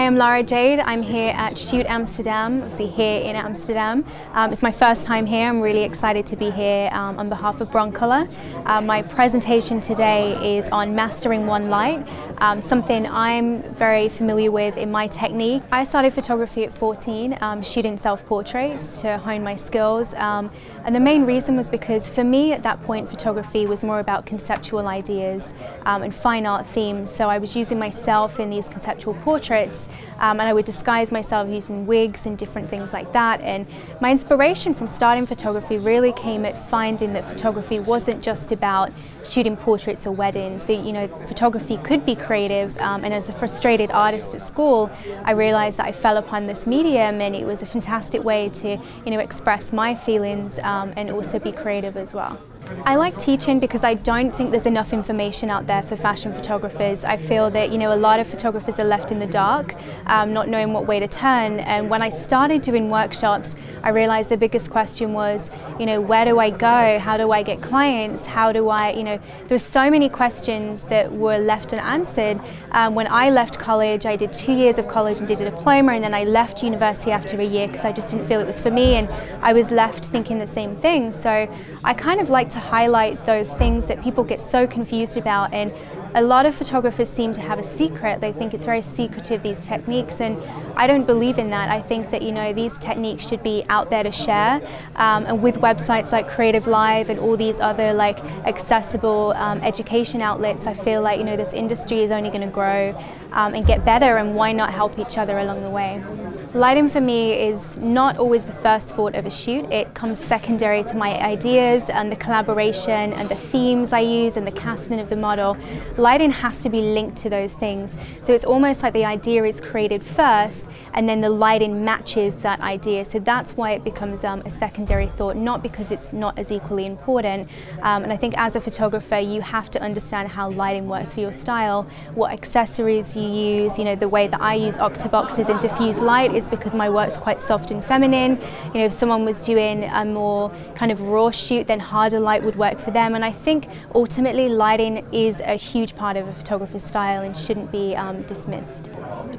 I'm Lara Jade. I'm here at Shoot Amsterdam, obviously here in Amsterdam. It's my first time here. I'm really excited to be here on behalf of Broncolor. My presentation today is on mastering one light, something I'm very familiar with in my technique. I started photography at 14, shooting self-portraits to hone my skills. And the main reason was because for me at that point photography was more about conceptual ideas and fine art themes. So I was using myself in these conceptual portraits and I would disguise myself using wigs and different things like that. And my inspiration from starting photography really came at finding that photography wasn't just about shooting portraits or weddings. Photography could be creative, and as a frustrated artist at school, I realized that I fell upon this medium and it was a fantastic way to express my feelings and also be creative as well. I like teaching because I don't think there's enough information out there for fashion photographers. I feel that a lot of photographers are left in the dark, not knowing what way to turn. And when I started doing workshops, I realized the biggest question was, where do I go? How do I get clients? How do I, there's so many questions that were left unanswered. When I left college, I did 2 years of college and did a diploma, and then I left university after a year because I just didn't feel it was for me, and I was left thinking the same thing. So I kind of like to highlight those things that people get so confused about, and a lot of photographers seem to have a secret. They think it's very secretive, these techniques, and I don't believe in that. I think that these techniques should be out there to share, and with websites like Creative Live and all these other accessible education outlets, I feel like this industry is only going to grow and get better, and why not help each other along the way. Lighting for me is not always the first thought of a shoot. It comes secondary to my ideas and the collaboration and the themes I use and the casting of the model. Lighting has to be linked to those things. So it's almost like the idea is created first and then the lighting matches that idea. So that's why it becomes a secondary thought, not because it's not as equally important. And I think as a photographer, you have to understand how lighting works for your style, what accessories you use. The way that I use octoboxes and diffuse light is because my work's quite soft and feminine. If someone was doing a more kind of raw shoot, then harder light would work for them. And I think ultimately lighting is a huge part of a photographer's style and shouldn't be dismissed.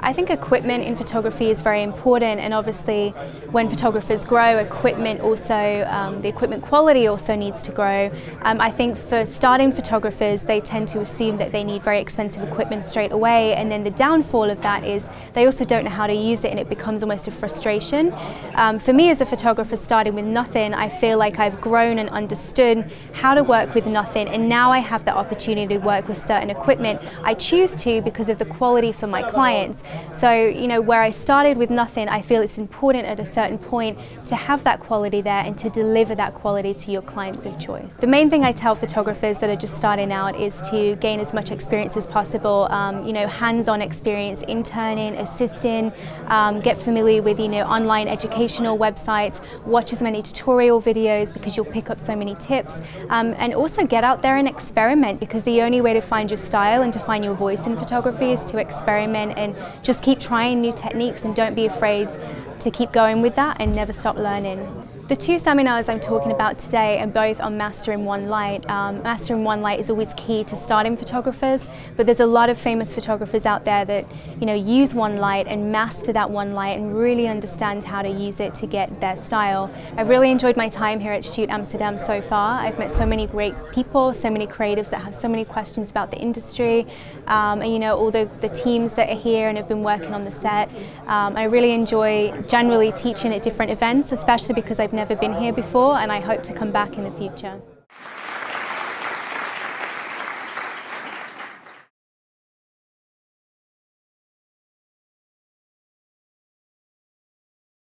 I think equipment in photography is very important, and obviously when photographers grow, equipment also, the equipment quality also needs to grow. I think for starting photographers, they tend to assume that they need very expensive equipment straight away, and then the downfall of that is they also don't know how to use it and it becomes almost a frustration. For me as a photographer starting with nothing, I feel like I've grown and understood how to work with nothing, and now I have the opportunity to work with certain equipment. I choose to because of the quality for my clients. So, where I started with nothing, I feel it's important at a certain point to have that quality there and to deliver that quality to your clients of choice. The main thing I tell photographers that are just starting out is to gain as much experience as possible, hands-on experience, interning, assisting, get familiar with, online educational websites, watch as many tutorial videos because you'll pick up so many tips, and also get out there and experiment, because the only way to find your style and to find your voice in photography is to experiment and just keep trying new techniques, and don't be afraid to keep going with that and never stop learning. The two seminars I'm talking about today are both on mastering one light. Mastering one light is always key to starting photographers, but there's a lot of famous photographers out there that use one light and master that one light and really understand how to use it to get their style. I've really enjoyed my time here at Shoot Amsterdam so far. I've met so many great people, so many creatives that have so many questions about the industry, and all the teams that are here and have been working on the set. I really enjoy generally teaching at different events, especially because I've never been here before, and I hope to come back in the future.